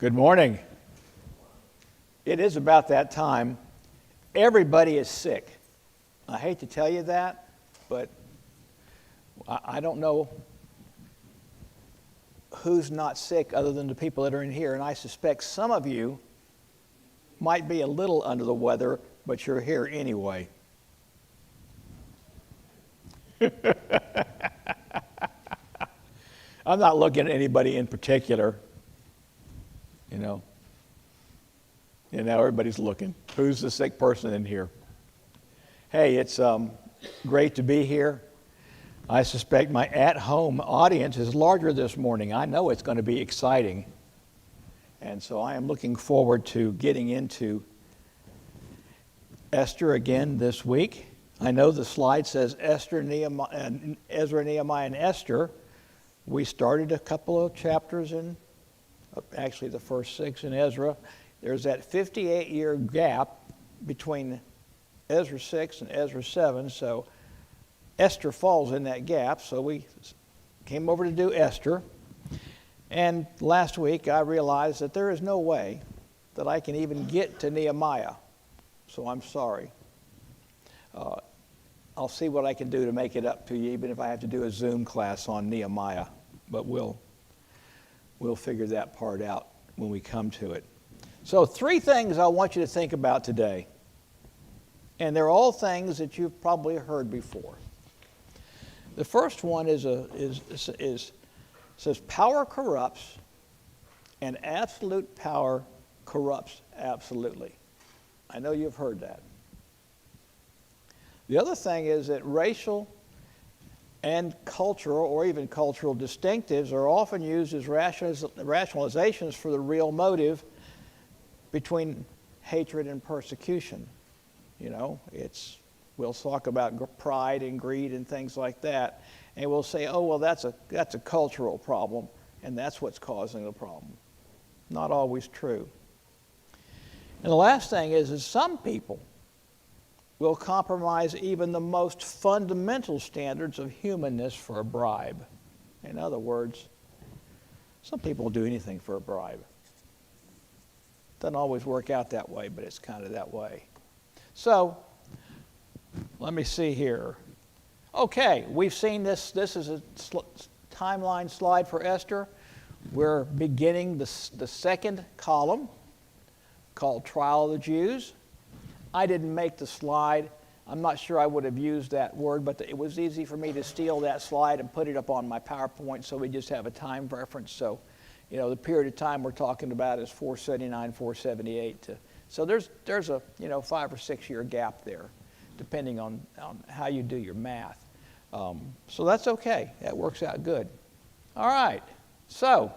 Good morning. It is about that time. Everybody is sick. I hate to tell you that, but I don't know who's not sick other than the people that are in here, and I suspect some of you might be a little under the weather, but you're here anyway. I'm not looking at anybody in particular. You know, everybody's looking. Who's the sick person in here? Hey, it's great to be here. I suspect my at-home audience is larger this morning. I know it's going to be exciting. And so I am looking forward to getting into Esther again this week. I know the slide says Ezra, Nehemiah, and Esther. We started a couple of chapters in, actually the first 6 in Ezra. There's that 58-year gap between Ezra 6 and Ezra 7, so Esther falls in that gap, so we came over to do Esther. And last week I realized that there is no way that I can even get to Nehemiah, so I'm sorry. I'll see what I can do to make it up to you, even if I have to do a Zoom class on Nehemiah, but we'll figure that part out when we come to it. So 3 things I want you to think about today. And they're all things that you've probably heard before. The first one says power corrupts, and absolute power corrupts absolutely. I know you've heard that. The other thing is that racial and cultural, or even cultural distinctives, are often used as rationalizations for the real motive between hatred and persecution. You know, we'll talk about pride and greed and things like that, and we'll say, oh, well, that's a cultural problem, and that's what's causing the problem. Not always true. And the last thing is some people will compromise even the most fundamental standards of humanness for a bribe. In other words, some people will do anything for a bribe. Doesn't always work out that way, but it's kind of that way. So, let me see here. Okay, we've seen this. This is a timeline slide for Esther. We're beginning the second column called Trial of the Jews. I didn't make the slide. I'm not sure I would have used that word, but it was easy for me to steal that slide and put it up on my PowerPoint, so we just have a time reference. So, you know, the period of time we're talking about is 479, 478. So there's a 5 or 6 year gap there, depending on how you do your math. So that's okay. That works out good. All right. So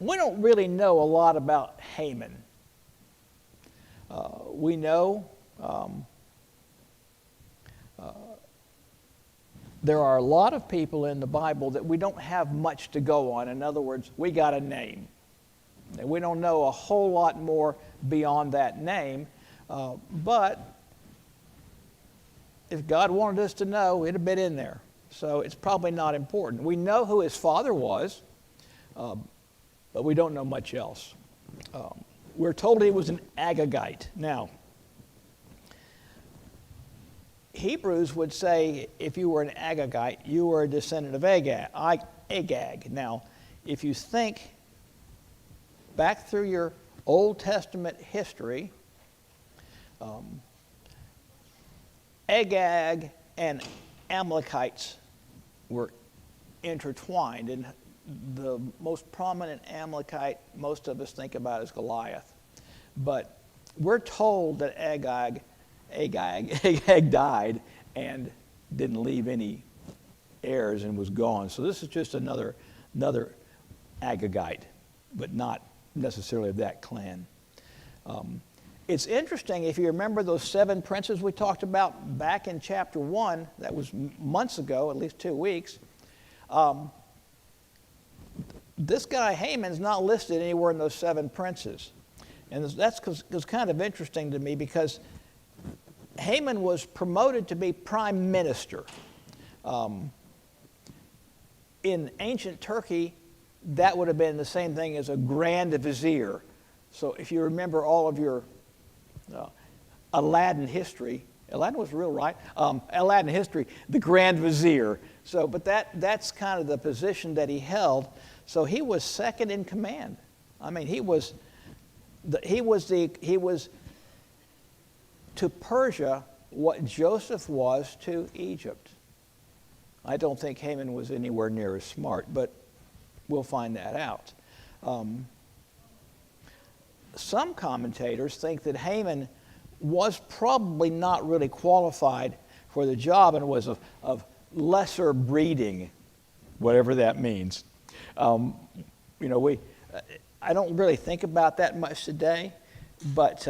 we don't really know a lot about Haman. We know there are a lot of people in the Bible that we don't have much to go on. In other words, we got a name. And we don't know a whole lot more beyond that name. But if God wanted us to know, it'd have been in there. So it's probably not important. We know who his father was, but we don't know much else. We're told he was an Agagite. Now, Hebrews would say if you were an Agagite, you were a descendant of Agag. Now, if you think back through your Old Testament history, Agag and Amalekites were intertwined, and the most prominent Amalekite most of us think about is Goliath. But we're told that Agag died and didn't leave any heirs and was gone. So this is just another Agagite, but not necessarily of that clan. It's interesting, if you remember those 7 princes we talked about back in chapter 1, that was months ago, at least 2 weeks. This guy Haman's not listed anywhere in those 7 princes. And that's kind of interesting to me, because Haman was promoted to be prime minister. In ancient Turkey, that would have been the same thing as a grand vizier. So if you remember all of your Aladdin history, Aladdin was real, right? Aladdin history, the grand vizier. So, but that's kind of the position that he held. So he was second in command. I mean, he was to Persia what Joseph was to Egypt. I don't think Haman was anywhere near as smart, but we'll find that out. Some commentators think that Haman was probably not really qualified for the job and was of lesser breeding, whatever that means. I don't really think about that much today, but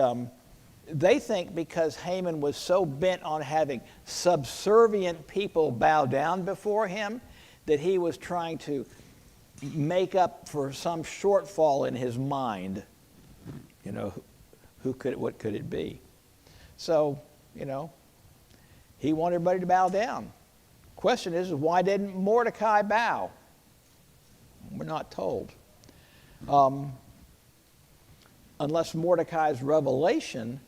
they think because Haman was so bent on having subservient people bow down before him that he was trying to make up for some shortfall in his mind. What could it be? So, he wanted everybody to bow down. Question is, why didn't Mordecai bow? We're not told. Unless Mordecai's revelation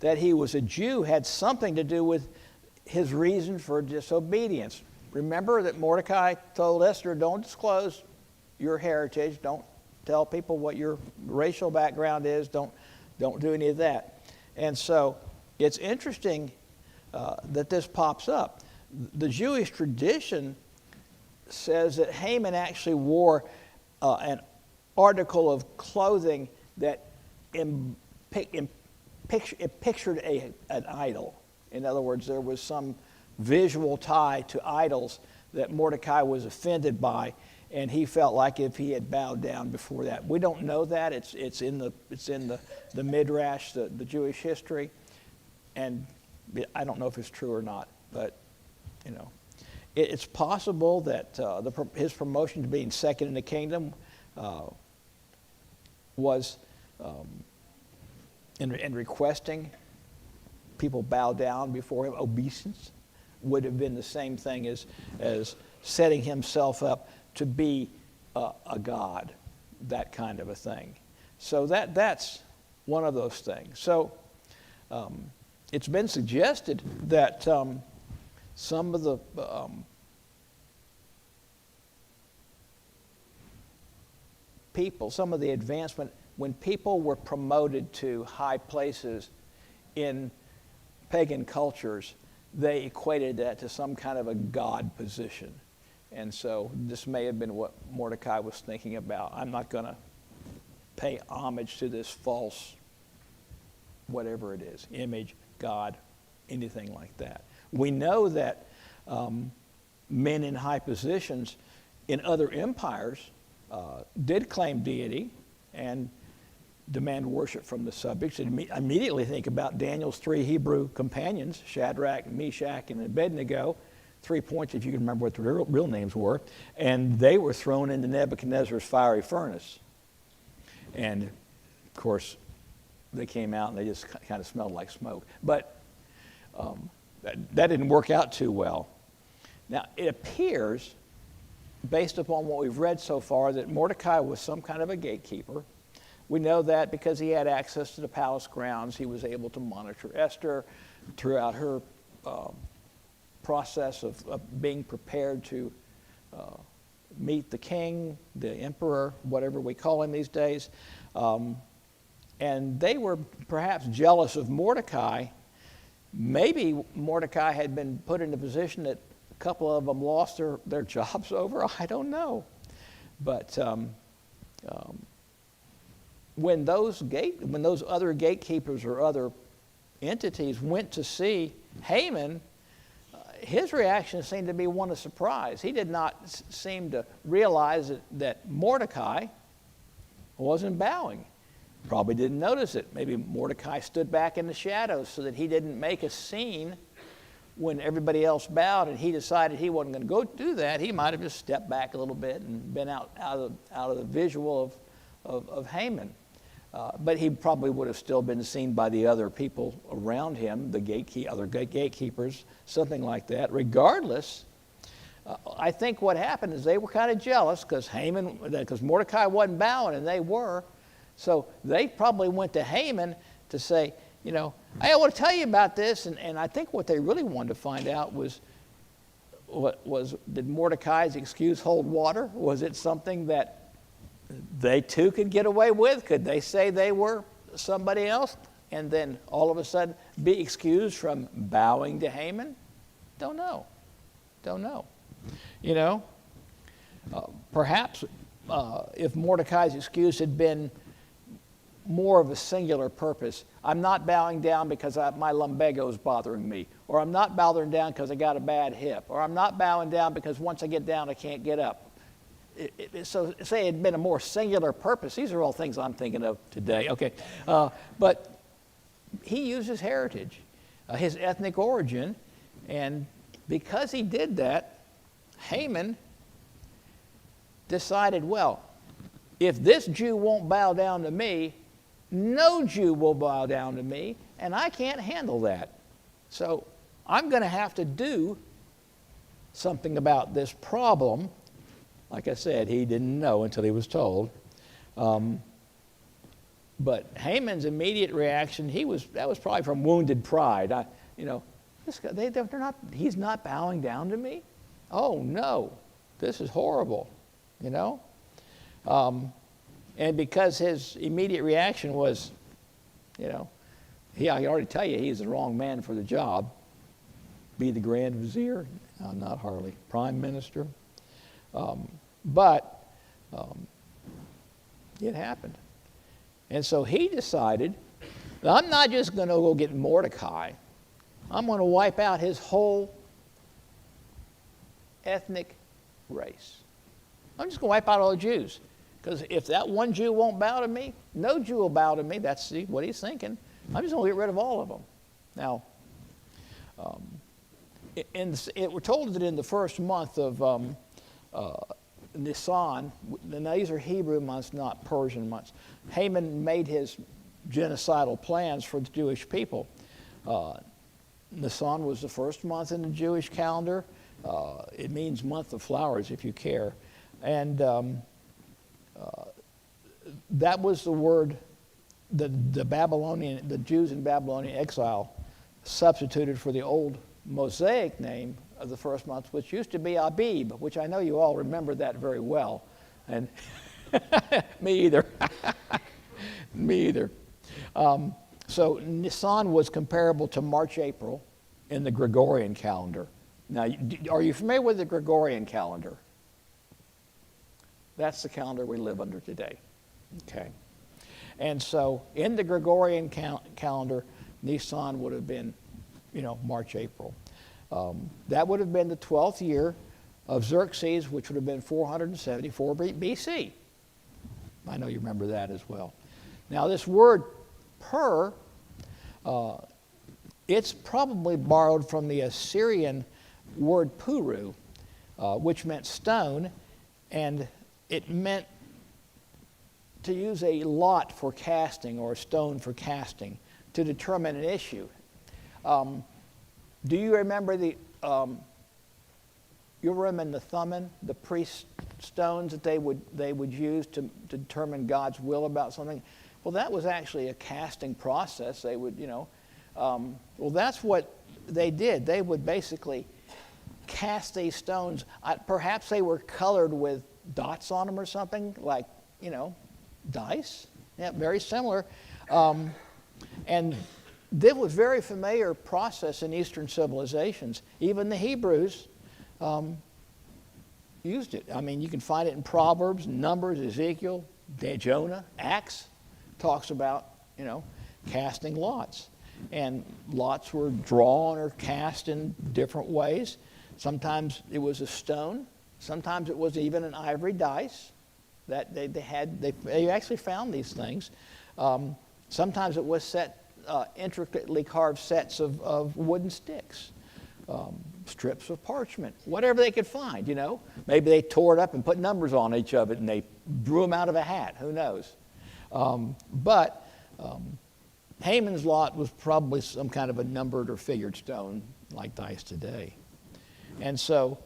that he was a Jew had something to do with his reason for disobedience. Remember that Mordecai told Esther, don't disclose your heritage, don't tell people what your racial background is, don't do any of that. And so it's interesting that this pops up. The Jewish tradition says that Haman actually wore an article of clothing that pictured an idol. In other words, there was some visual tie to idols that Mordecai was offended by, and he felt like if he had bowed down before that. We don't know that. It's in the Midrash, the Jewish history, and I don't know if it's true or not, but it's possible that his promotion to being second in the kingdom was in requesting people bow down before him. Obeisance would have been the same thing as setting himself up to be a god, that kind of a thing. So that's one of those things. So it's been suggested that some of the people, some of the advancement, when people were promoted to high places in pagan cultures, they equated that to some kind of a god position. And so this may have been what Mordecai was thinking about. I'm not going to pay homage to this false, whatever it is, image, god, anything like that. We know that men in high positions in other empires did claim deity and demand worship from the subjects. And immediately think about Daniel's 3 Hebrew companions, Shadrach, Meshach, and Abednego. 3 points, if you can remember what their real names were. And they were thrown into Nebuchadnezzar's fiery furnace. And, of course, they came out and they just kind of smelled like smoke. But that didn't work out too well. Now, it appears, based upon what we've read so far, that Mordecai was some kind of a gatekeeper. We know that because he had access to the palace grounds. He was able to monitor Esther throughout her process of being prepared to meet the king, the emperor, whatever we call him these days. And they were perhaps jealous of Mordecai. Maybe Mordecai had been put in a position that a couple of them lost their jobs over. I don't know. But when those other gatekeepers or other entities went to see Haman, his reaction seemed to be one of surprise. He did not seem to realize that Mordecai wasn't bowing. Probably didn't notice it. Maybe Mordecai stood back in the shadows so that he didn't make a scene when everybody else bowed, and he decided he wasn't going to go do that. He might have just stepped back a little bit and been out of the visual of Haman. But he probably would have still been seen by the other people around him, the other gatekeepers, something like that. Regardless, I think what happened is they were kind of jealous because Mordecai wasn't bowing and they were. So they probably went to Haman to say, hey, I want to tell you about this. And I think what they really wanted to find out was, did Mordecai's excuse hold water? Was it something that they too could get away with? Could they say they were somebody else and then all of a sudden be excused from bowing to Haman? Don't know. Perhaps if Mordecai's excuse had been more of a singular purpose, I'm not bowing down because my lumbago is bothering me, or I'm not bowing down because I got a bad hip, or I'm not bowing down because once I get down I can't get up. So say it had been a more singular purpose. These are all things I'm thinking of today. Okay, but he used his heritage, his ethnic origin, and because he did that, Haman decided, well, if this Jew won't bow down to me, no Jew will bow down to me, and I can't handle that. So I'm going to have to do something about this problem. Like I said, he didn't know until he was told. But Haman's immediate reaction, that was probably from wounded pride. This guy, he's not bowing down to me? Oh no, this is horrible, And because his immediate reaction was, I can already tell you he's the wrong man for the job. Be the Grand Vizier, not hardly, Prime Minister. But it happened. And so he decided, I'm not just going to go get Mordecai. I'm going to wipe out his whole ethnic race. I'm just going to wipe out all the Jews. Because if that one Jew won't bow to me, no Jew will bow to me. That's what he's thinking. I'm just going to get rid of all of them. Now, we're told that in the first month of Nisan, now these are Hebrew months, not Persian months, Haman made his genocidal plans for the Jewish people. Nisan was the first month in the Jewish calendar. It means month of flowers, if you care. And that was the word the Jews in Babylonian exile substituted for the old Mosaic name of the first month, which used to be Abib, which I know you all remember that very well. And me either. Me either. So Nisan was comparable to March, April in the Gregorian calendar. Now, are you familiar with the Gregorian calendar? That's the calendar we live under today. Okay. And so in the Gregorian calendar, Nisan would have been, March, April. That would have been the 12th year of Xerxes, which would have been 474 BC. I know you remember that as well. Now this word per, it's probably borrowed from the Assyrian word puru, which meant stone, and it meant to use a lot for casting or a stone for casting to determine an issue. Do you remember Urim and the Thummim, the priest stones that they would use to determine God's will about something? Well, that was actually a casting process. They would, well, that's what they did. They would basically cast these stones. Perhaps they were colored with dots on them or something, like, dice. Yeah, very similar. And this was a very familiar process in Eastern civilizations. Even the Hebrews used it. I mean, you can find it in Proverbs, Numbers, Ezekiel, Jonah, Acts talks about, casting lots. And lots were drawn or cast in different ways. Sometimes it was a stone. Sometimes it was even an ivory dice that they actually found these things. Sometimes it was intricately carved sets of wooden sticks, strips of parchment, whatever they could find, Maybe they tore it up and put numbers on each of it and they drew them out of a hat, who knows. But Haman's lot was probably some kind of a numbered or figured stone like dice today. And so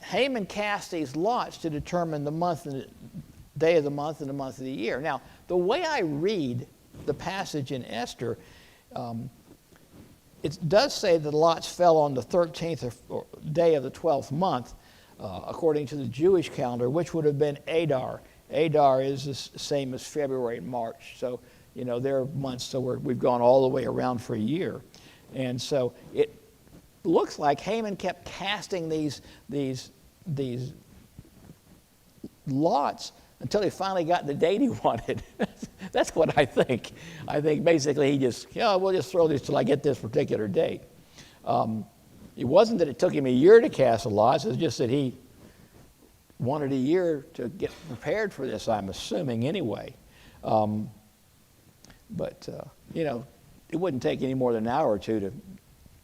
Haman cast these lots to determine the month and the day of the month and the month of the year. Now, the way I read the passage in Esther, it does say that the lots fell on the 13th or day of the 12th month, according to the Jewish calendar, which would have been Adar. Adar is the same as February and March. So, they're months, so we've gone all the way around for a year. And so it looks like Haman kept casting these lots until he finally got the date he wanted. That's what I think. I think basically he just, we'll just throw this till I get this particular date. It wasn't that it took him a year to cast the lots. It's just that he wanted a year to get prepared for this, I'm assuming, anyway. But it wouldn't take any more than an hour or two to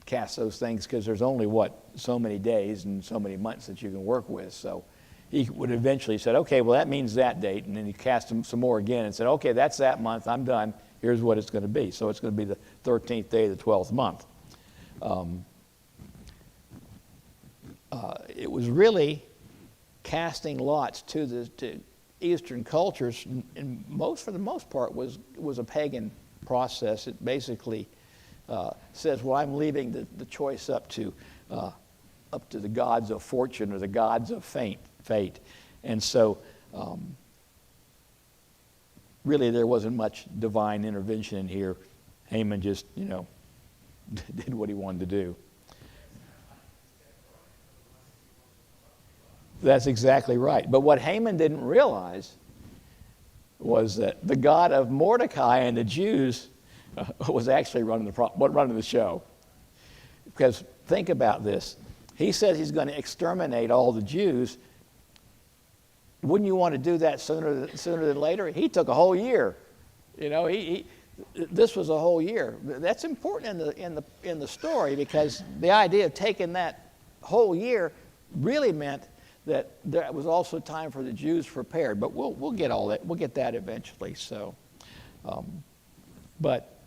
cast those things, because there's only, so many days and so many months that you can work with. So he would eventually said, okay, well, that means that date. And then he cast them some more again and said, okay, that's that month. I'm done. Here's what it's going to be. So it's going to be the 13th day of the 12th month. It was really casting lots to Eastern cultures, and for the most part, was a pagan process. It basically says, well, I'm leaving the choice up to the gods of fortune or the gods of fate. And so really there wasn't much divine intervention in here. Haman just, did what he wanted to do. That's exactly right. But what Haman didn't realize was that the God of Mordecai and the Jews was actually running the show. Because think about this. He says he's going to exterminate all the Jews. Wouldn't you want to do that sooner than later? He took a whole year. This was a whole year. That's important in the story, because the idea of taking that whole year really meant that there was also time for the Jews prepared. But we'll get all that. We'll get that eventually. So, but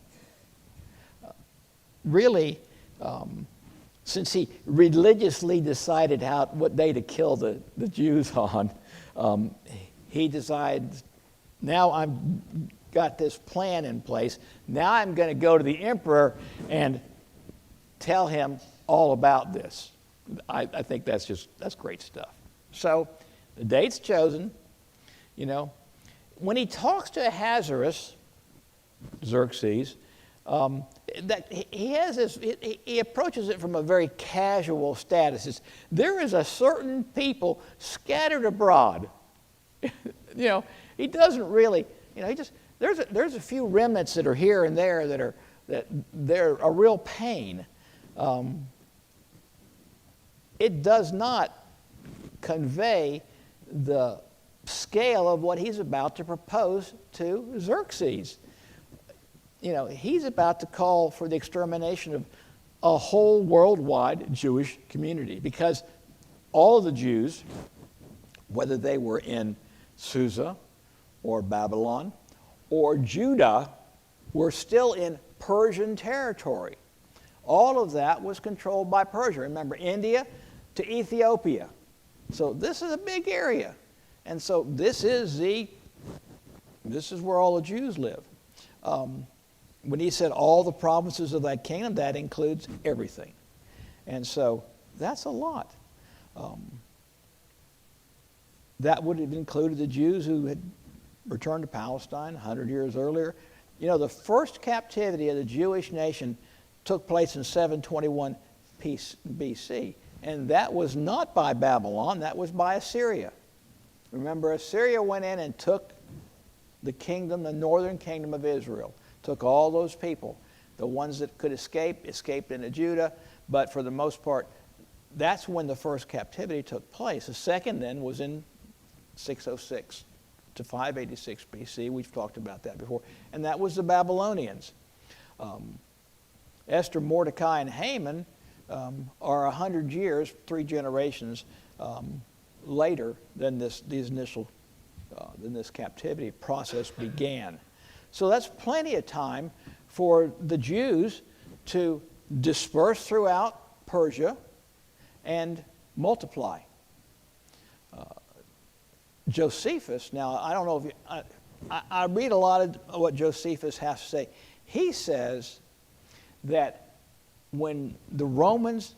really, since he religiously decided what day to kill the Jews on, he decides, now I've got this plan in place. Now I'm going to go to the emperor and tell him all about this. I think that's great stuff. So the date's chosen. When he talks to Ahasuerus, Xerxes, that he approaches it from a very casual status. There is a certain people scattered abroad. He doesn't really, there's a few remnants that are here and there that they're a real pain. It does not convey the scale of what he's about to propose to Xerxes. He's about to call for the extermination of a whole worldwide Jewish community, because all of the Jews, whether they were in Susa or Babylon or Judah, were still in Persian territory. All of that was controlled by Persia. Remember, India to Ethiopia. So this is a big area. And so this is where all the Jews live. When he said all the provinces of thy kingdom, that includes everything. And so that's a lot. That would have included the Jews who had returned to Palestine 100 years earlier. The first captivity of the Jewish nation took place in 721 BC. And that was not by Babylon, that was by Assyria. Remember, Assyria went in and took the northern kingdom of Israel. Took all those people. The ones that could escaped into Judah, but for the most part, that's when the first captivity took place. The second then was in 606 to 586 BC. We've talked about that before. And that was the Babylonians. Esther, Mordecai, and Haman are 100 years, 3 generations later than this captivity process began. So that's plenty of time for the Jews to disperse throughout Persia and multiply. Josephus, now I don't know if I read a lot of what Josephus has to say. He says that when the Romans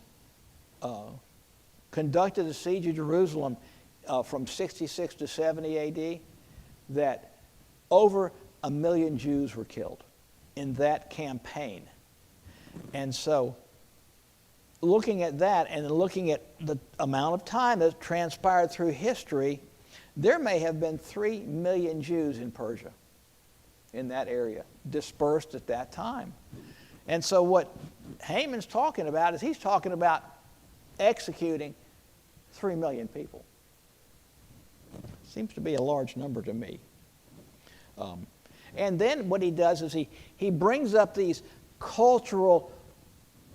conducted the siege of Jerusalem from 66 to 70 AD, that over 1 million Jews were killed in that campaign. And so looking at that and looking at the amount of time that transpired through history, there may have been 3 million Jews in Persia, in that area, dispersed at that time. And so what Haman's talking about is he's talking about executing 3 million people. Seems to be a large number to me. And then what he does is he brings up these cultural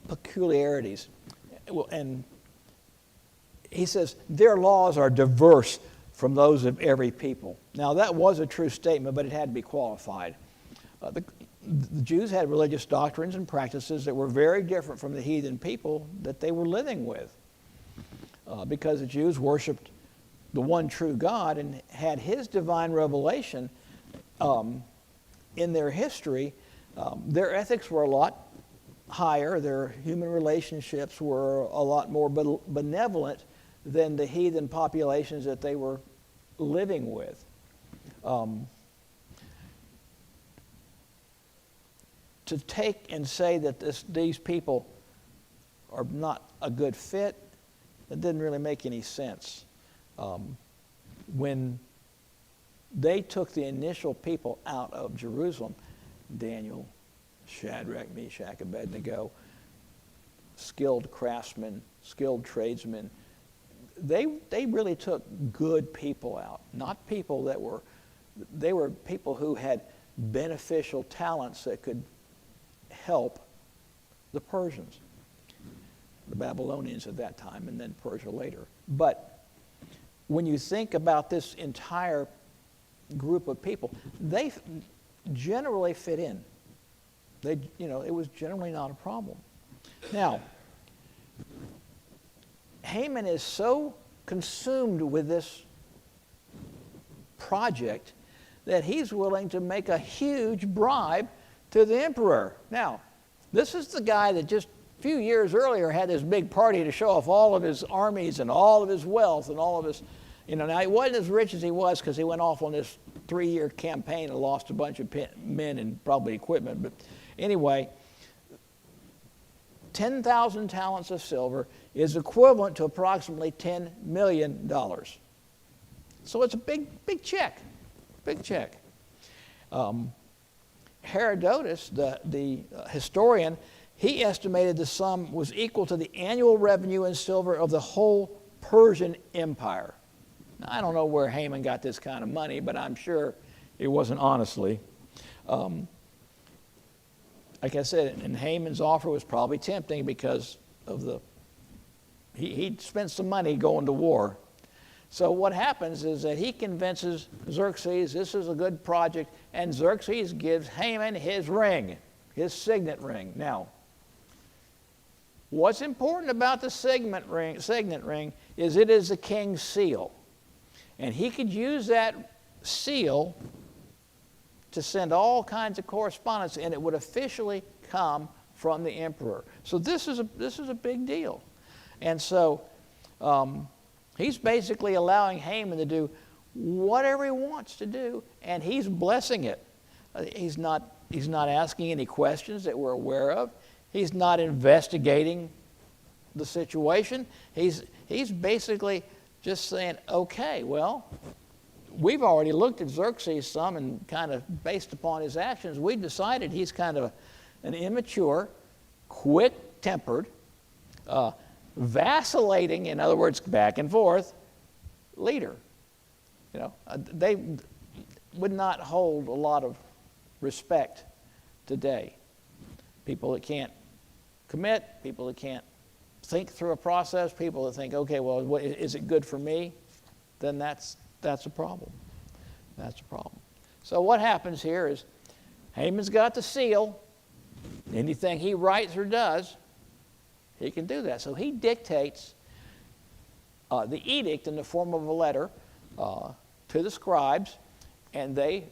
peculiarities. And he says their laws are diverse from those of every people. Now that was a true statement, but it had to be qualified. The Jews had religious doctrines and practices that were very different from the heathen people that they were living with. Because the Jews worshipped the one true God and had his divine revelation in their history. Their ethics were a lot higher. Their human relationships were a lot more benevolent than the heathen populations that they were living with. To take and say that these people are not a good fit, it didn't really make any sense. When they took the initial people out of Jerusalem, Daniel, Shadrach, Meshach, Abednego, skilled craftsmen, skilled tradesmen, they really took good people out, not people they were people who had beneficial talents that could help the Persians, the Babylonians at that time, and then Persia later. But when you think about this entire group of people, they generally fit in. It was generally not a problem. Now, Haman is so consumed with this project that he's willing to make a huge bribe to the emperor. Now, this is the guy that just a few years earlier had this big party to show off all of his armies and all of his wealth and all of his, now he wasn't as rich as he was because he went off on this 3-year campaign and lost a bunch of men and probably equipment. But anyway, 10,000 talents of silver is equivalent to approximately $10 million. So it's a big check, big check. Herodotus, the historian, he estimated the sum was equal to the annual revenue in silver of the whole Persian Empire. Now, I don't know where Haman got this kind of money, but I'm sure it wasn't honestly. Like I said, and Haman's offer was probably tempting because of he'd spent some money going to war. So what happens is that he convinces Xerxes this is a good project, and Xerxes gives Haman his ring, his signet ring. Now, what's important about the signet ring is it is the king's seal. And he could use that seal to send all kinds of correspondence, and it would officially come from the emperor. So this is a big deal. And so he's basically allowing Haman to do whatever he wants to do, and he's blessing it. He's not asking any questions that we're aware of. He's not investigating the situation. He's basically just saying, okay, well, we've already looked at Xerxes some, and kind of based upon his actions, we decided he's kind of an immature, quick-tempered, vacillating, in other words, back and forth, leader. They would not hold a lot of respect today. People that can't commit, people that can't think through a process, people that think, okay, well, is it good for me? Then that's a problem. That's a problem. So what happens here is Haman's got the seal. Anything he writes or does, he can do that. So he dictates the edict in the form of a letter to the scribes, and they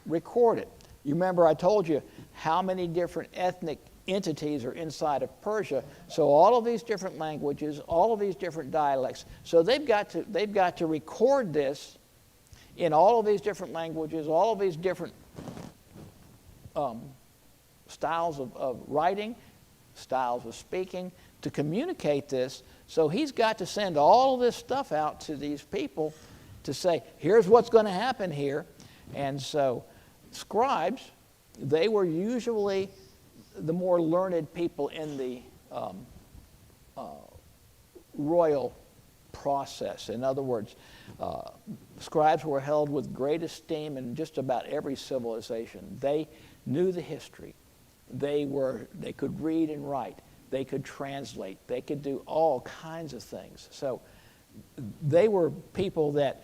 record it. You remember I told you how many different ethnic entities are inside of Persia. So all of these different languages, all of these different dialects. So they've got to record this in all of these different languages, all of these different styles of writing, styles of speaking, to communicate this. So he's got to send all of this stuff out to these people to say, here's what's going to happen here. And so scribes, they were usually the more learned people in the royal process. In other words, scribes were held with great esteem in just about every civilization. They knew the history. They could read and write. They could translate. They could do all kinds of things. So they were people that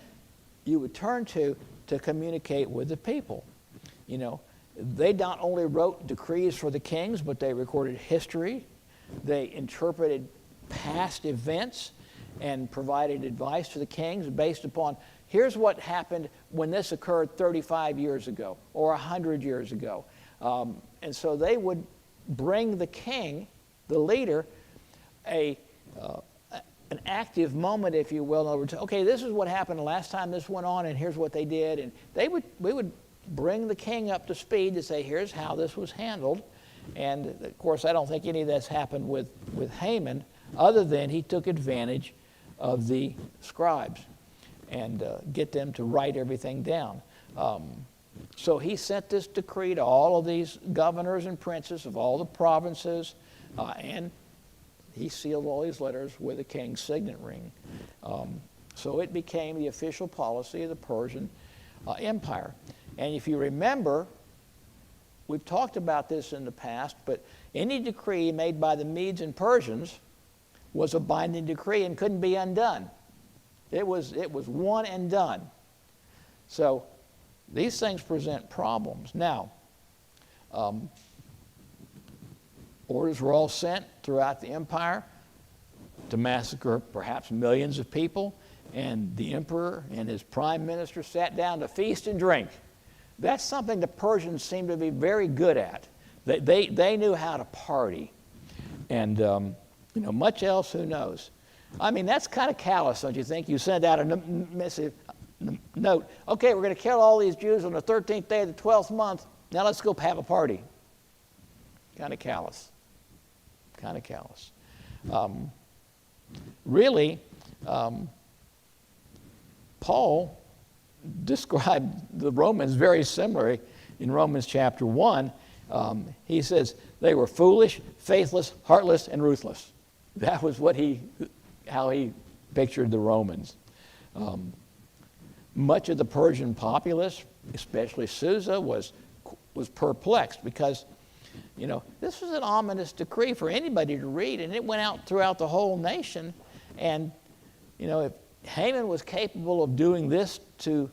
you would turn to communicate with the people. You know, they not only wrote decrees for the kings, but they recorded history. They interpreted past events and provided advice to the kings based upon, here's what happened when this occurred 35 years ago or 100 years ago. And so they would bring the king, the leader, an active moment, if you will. In other words, okay, this is what happened the last time this went on, and here's what they did. And we would bring the king up to speed to say, here's how this was handled. And of course, I don't think any of that's happened with Haman, other than he took advantage of the scribes and get them to write everything down. So he sent this decree to all of these governors and princes of all the provinces, and he sealed all these letters with a king's signet ring. So it became the official policy of the Persian Empire. And if you remember, we've talked about this in the past, but any decree made by the Medes and Persians was a binding decree and couldn't be undone. It was one and done. So these things present problems. Now, orders were all sent throughout the empire to massacre perhaps millions of people, and the emperor and his prime minister sat down to feast and drink. That's something the Persians seemed to be very good at. They knew how to party. And, much else, who knows? I mean, that's kind of callous, don't you think? You send out a note, okay, we're going to kill all these Jews on the 13th day of the 12th month. Now let's go have a party. Kind of callous. Kind of callous. Paul described the Romans very similarly in Romans chapter 1. He says they were foolish, faithless, heartless, and ruthless. That was how he pictured the Romans. Much of the Persian populace, especially Susa, was perplexed because, this was an ominous decree for anybody to read, and it went out throughout the whole nation. And, if Haman was capable of doing this to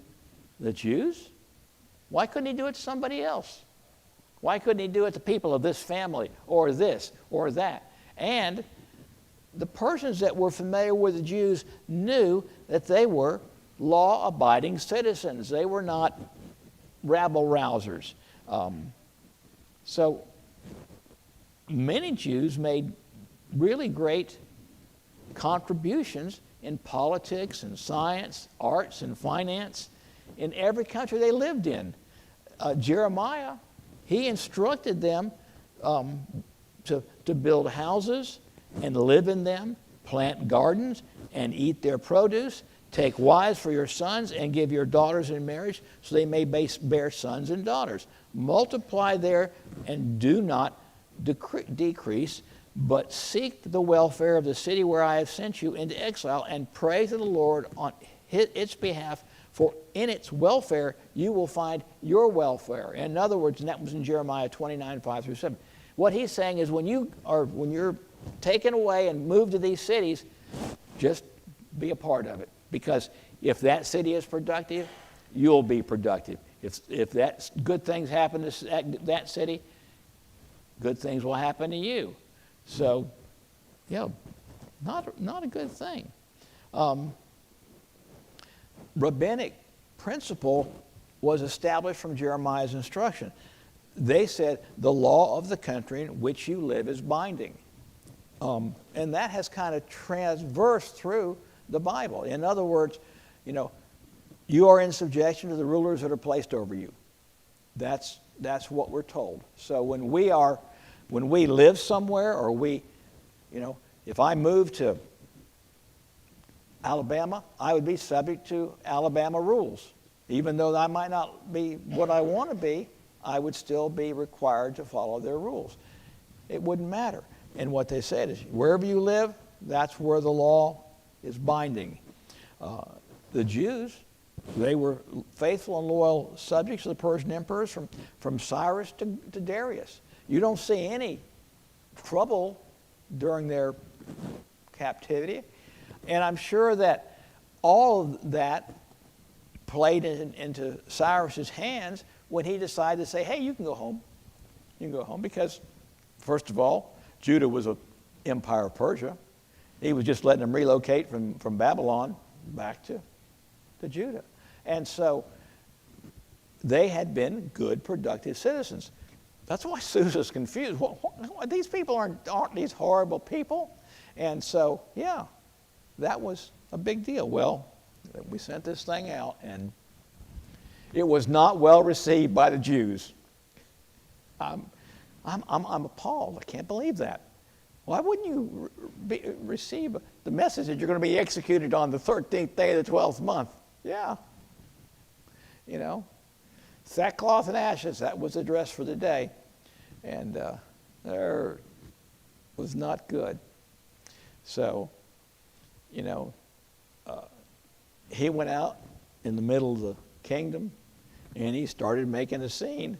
the Jews, why couldn't he do it to somebody else? Why couldn't he do it to people of this family or this or that? And the Persians that were familiar with the Jews knew that they were law-abiding citizens. They were not rabble-rousers. So many Jews made really great contributions in politics and science, arts and finance in every country they lived in. Jeremiah, he instructed them to build houses and live in them, plant gardens and eat their produce, take wives for your sons and give your daughters in marriage so they may bear sons and daughters. Multiply there and do not decrease, but seek the welfare of the city where I have sent you into exile and pray to the Lord on its behalf, for in its welfare you will find your welfare. In other words, and that was in Jeremiah 29, 5 through 7. What he's saying is when you're taken away and moved to these cities, just be a part of it. Because if that city is productive, you'll be productive. If that good things happen to that city, good things will happen to you. So, not a good thing. rabbinic principle was established from Jeremiah's instruction. They said the law of the country in which you live is binding. And that has kind of transversed through the Bible. In other words, you are in subjection to the rulers that are placed over you. That's what we're told. So when we live somewhere, or if I moved to Alabama, I would be subject to Alabama rules. Even though I might not be what I want to be, I would still be required to follow their rules. It wouldn't matter. And what they said is, wherever you live, that's where the law is binding. The Jews, they were faithful and loyal subjects of the Persian emperors from Cyrus to Darius. You don't see any trouble during their captivity. And I'm sure that all of that played into Cyrus's hands when he decided to say, hey, you can go home. You can go home because, first of all, Judah was an empire of Persia. He was just letting them relocate from Babylon back to Judah. And so they had been good, productive citizens. That's why Susa's confused. These people aren't these horrible people? And so, yeah, that was a big deal. Well, we sent this thing out, and it was not well received by the Jews. I'm appalled. I can't believe that. Why wouldn't you receive the message that you're going to be executed on the 13th day of the 12th month? Yeah. Sackcloth and ashes, that was the dress for the day. And there was not good. So, he went out in the middle of the kingdom, and he started making a scene.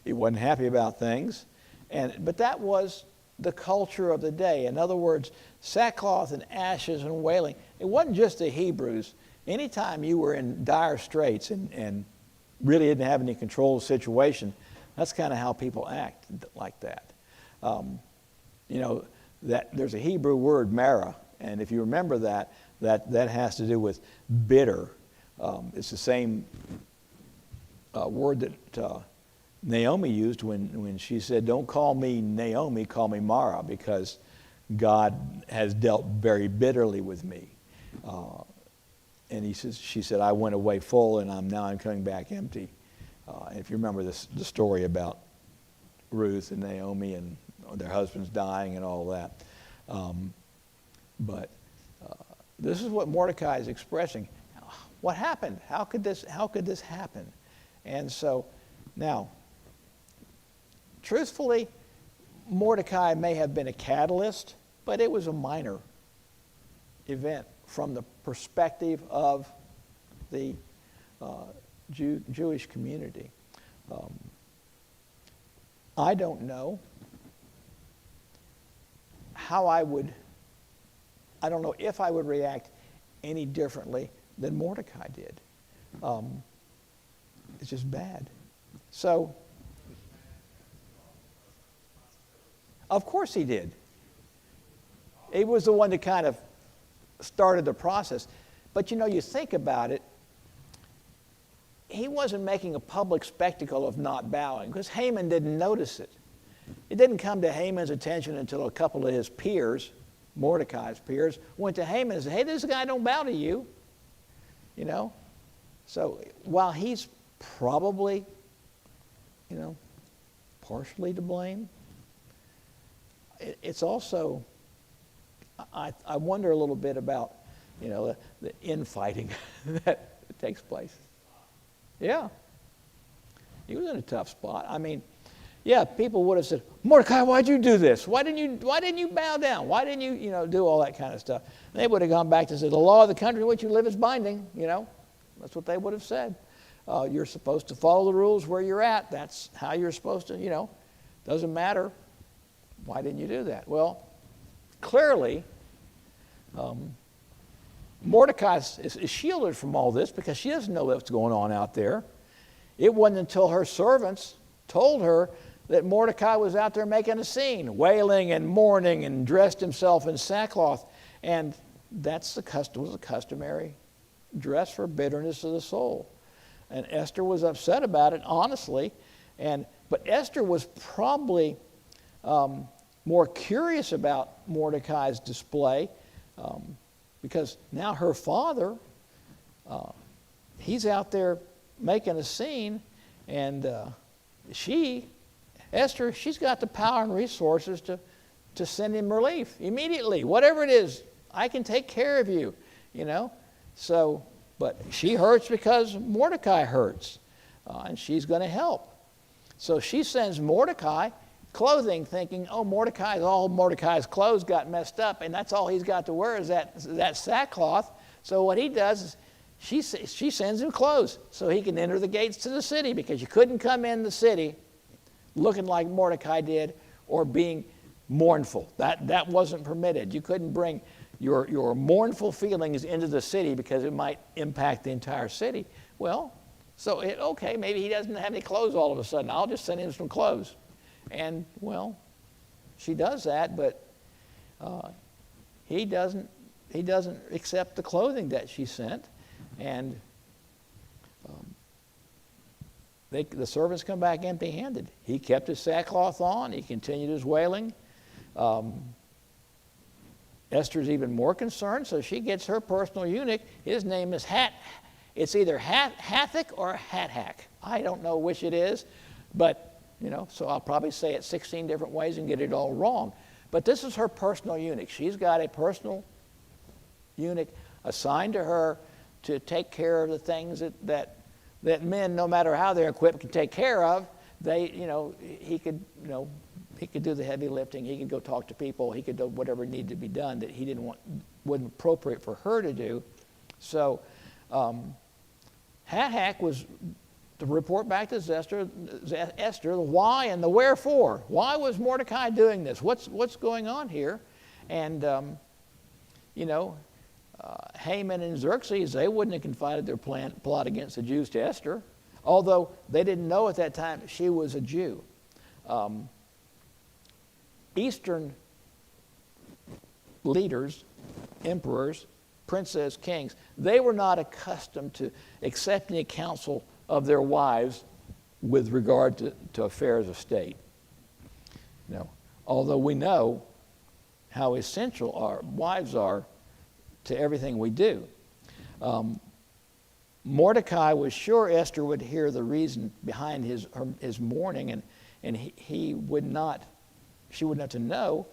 He wasn't happy about things. But that was the culture of the day. In other words, sackcloth and ashes and wailing. It wasn't just the Hebrews. Anytime you were in dire straits and really didn't have any control of the situation, that's kind of how people act like that. That there's a Hebrew word, marah, and if you remember that has to do with bitter. It's the same word that Naomi used when she said, don't call me Naomi, call me Mara, because God has dealt very bitterly with me. And she said, I went away full, and now I'm coming back empty. If you remember the story about Ruth and Naomi and their husbands dying and all that. But this is what Mordecai is expressing. What happened? How could this happen? And so now, truthfully, Mordecai may have been a catalyst, but it was a minor event from the perspective of the Jewish community. I don't know I don't know if I would react any differently than Mordecai did. It's just bad. So, of course he did. He was the one that kind of started the process. But you think about it, he wasn't making a public spectacle of not bowing because Haman didn't notice it. It didn't come to Haman's attention until a couple of his peers, Mordecai's peers, went to Haman and said, hey, this guy don't bow to you. So while he's probably, partially to blame, it's also, I wonder a little bit about, the infighting that takes place. Yeah. He was in a tough spot. I mean, yeah, people would have said, Mordecai, why'd you do this? Why didn't you bow down? Why didn't you, do all that kind of stuff? And they would have gone back and said, the law of the country in which you live is binding, That's what they would have said. You're supposed to follow the rules where you're at. That's how you're supposed to, doesn't matter. Why didn't you do that? Well, clearly, Mordecai is shielded from all this because she doesn't know what's going on out there. It wasn't until her servants told her that Mordecai was out there making a scene, wailing and mourning and dressed himself in sackcloth. And that's was a customary dress for bitterness of the soul. And Esther was upset about it, honestly. But Esther was probably more curious about Mordecai's display because now her father, he's out there making a scene, and Esther, she's got the power and resources to send him relief immediately. Whatever it is, I can take care of you, So, but she hurts because Mordecai hurts, and she's going to help. So she sends Mordecai clothing, thinking, all Mordecai's clothes got messed up, and that's all he's got to wear is that sackcloth. So what he does is she sends him clothes so he can enter the gates to the city, because you couldn't come in the city looking like Mordecai did or being mournful. That wasn't permitted. You couldn't bring your mournful feelings into the city because it might impact the entire city. Well, so maybe he doesn't have any clothes all of a sudden. I'll just send him some clothes. And, well, she does that, but he doesn't accept the clothing that she sent. And the servants come back empty-handed. He kept his sackcloth on. He continued his wailing. Esther's even more concerned, so she gets her personal eunuch. His name is It's either Hathach or Hathach. I don't know which it is, but, so I'll probably say it 16 different ways and get it all wrong. But this is her personal eunuch. She's got a personal eunuch assigned to her to take care of the things that men, no matter how they're equipped, can take care of. He could do the heavy lifting. He could go talk to people. He could do whatever needed to be done that he wasn't appropriate for her to do. So Hathach was to report back to Esther the why and the wherefore. Why was Mordecai doing this? What's going on here? And Haman and Xerxes, they wouldn't have confided their plot against the Jews to Esther, although they didn't know at that time she was a Jew. Eastern leaders, emperors, princes, kings, they were not accustomed to accepting the counsel of their wives with regard to affairs of state. Although we know how essential our wives are to everything we do. Mordecai was sure Esther would hear the reason behind his mourning, and she wouldn't have to know.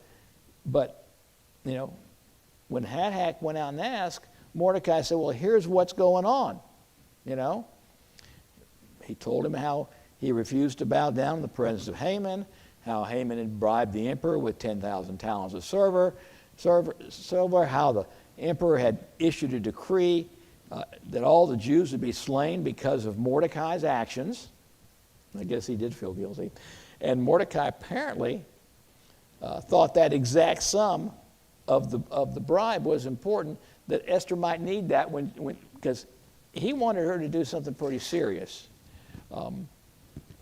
But, when Hathach went out and asked, Mordecai said, well, here's what's going on. He told him how he refused to bow down in the presence of Haman, how Haman had bribed the emperor with 10,000 talents of silver, how the emperor had issued a decree that all the Jews would be slain because of Mordecai's actions. I guess he did feel guilty. And Mordecai apparently thought that exact sum of the bribe was important, that Esther might need that because he wanted her to do something pretty serious.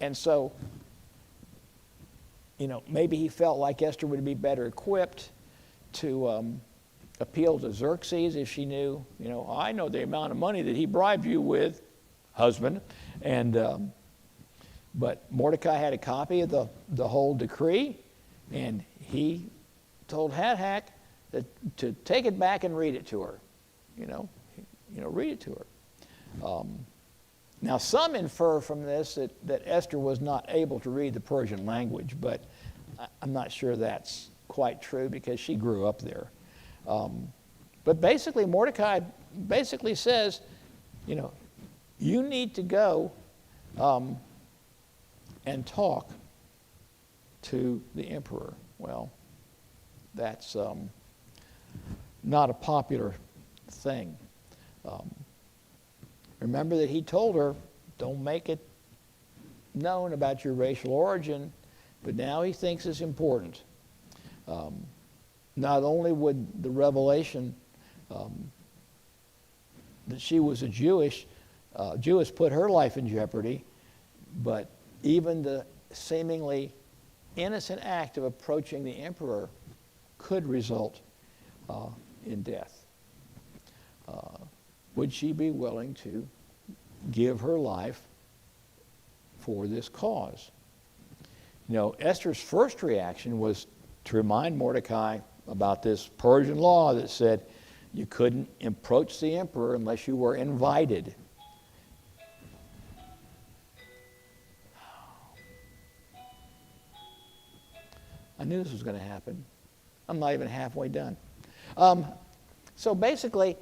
And so, maybe he felt like Esther would be better equipped to appeal to Xerxes if she knew, I know the amount of money that he bribed you with, husband. And but Mordecai had a copy of the whole decree, and he told Hathach to take it back and read it to her. Read it to her. Now, some infer from this that Esther was not able to read the Persian language, but I'm not sure that's quite true because she grew up there. But basically, Mordecai basically says, you need to go and talk to the emperor. Well, that's not a popular thing. Remember that he told her, don't make it known about your racial origin, but now he thinks it's important. Not only would the revelation that she was a Jewess put her life in jeopardy, but even the seemingly innocent act of approaching the emperor could result in death. would she be willing to give her life for this cause? You know, Esther's first reaction was to remind Mordecai about this Persian law that said you couldn't approach the emperor unless you were invited. I knew this was going to happen. I'm not even halfway done. So basically,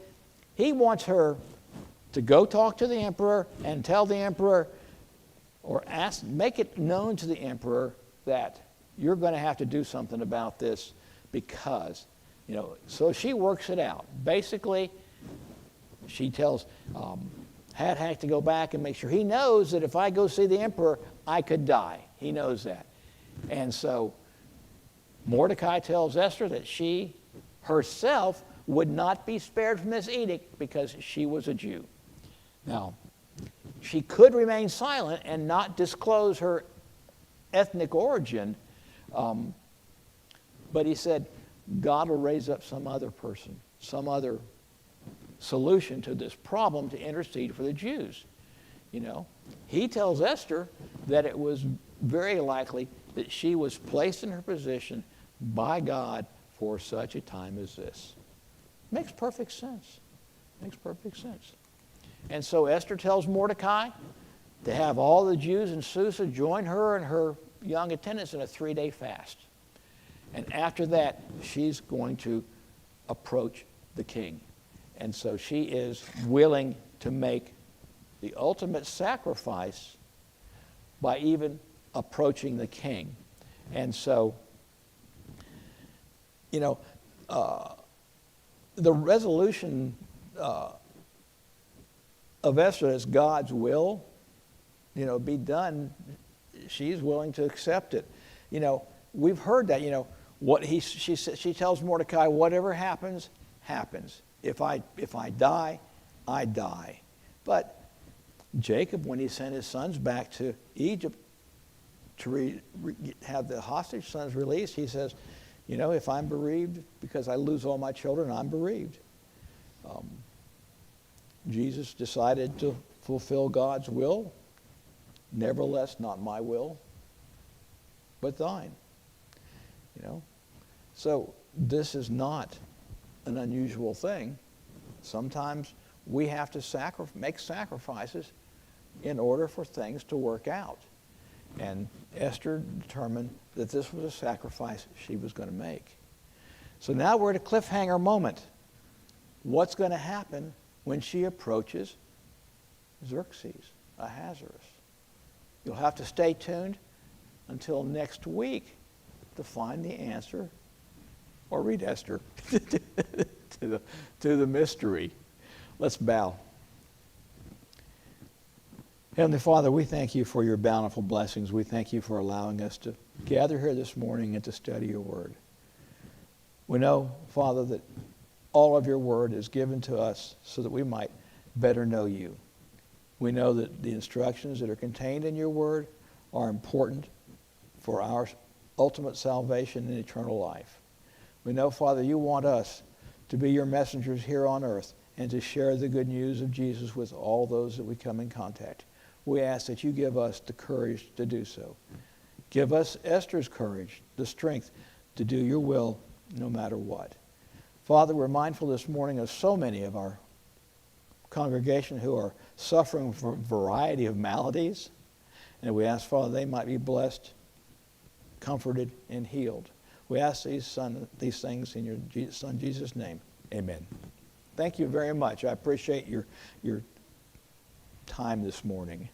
he wants her to go talk to the emperor and tell the emperor, or make it known to the emperor that you're going to have to do something about this because, you know, so she works it out. Basically, she tells Hadhack to go back and make sure he knows that if I go see the emperor, I could die. He knows that. And so Mordecai tells Esther that she herself would not be spared from this edict because she was a Jew. Now, she could remain silent and not disclose her ethnic origin, but he said, God will raise up some other person, some other solution to this problem to intercede for the Jews. You know, he tells Esther that it was very likely that she was placed in her position by God for such a time as this. Makes perfect sense. Makes perfect sense. And so Esther tells Mordecai to have all the Jews in Susa join her and her young attendants in a 3-day fast. And after that, she's going to approach the king. And so she is willing to make the ultimate sacrifice by even approaching the king. And so, you know, the resolution of Esther as God's will, you know, be done, she's willing to accept it. You know, we've heard that, you know, she tells Mordecai, whatever happens, happens. If I die, I die. But Jacob, when he sent his sons back to Egypt to have the hostage sons released, he says, you know, if I'm bereaved because I lose all my children, I'm bereaved. Jesus decided to fulfill God's will. Nevertheless, not my will, but thine. You know, so this is not an unusual thing. Sometimes we have to make sacrifices in order for things to work out. And Esther determined that this was a sacrifice she was going to make. So now we're at a cliffhanger moment. What's going to happen when she approaches Xerxes, Ahasuerus? You'll have to stay tuned until next week to find the answer, or read Esther to the mystery. Let's bow. Heavenly Father, we thank you for your bountiful blessings. We thank you for allowing us to gather here this morning and to study your word. We know, Father, that all of your word is given to us so that we might better know you. We know that the instructions that are contained in your word are important for our ultimate salvation and eternal life. We know, Father, you want us to be your messengers here on earth and to share the good news of Jesus with all those that we come in contact. We ask that you give us the courage to do so. Give us Esther's courage, the strength to do your will no matter what. Father, we're mindful this morning of so many of our congregation who are suffering from a variety of maladies. And we ask, Father, they might be blessed, comforted, and healed. We ask these things in your Son Jesus' name. Amen. Thank you very much. I appreciate your time this morning.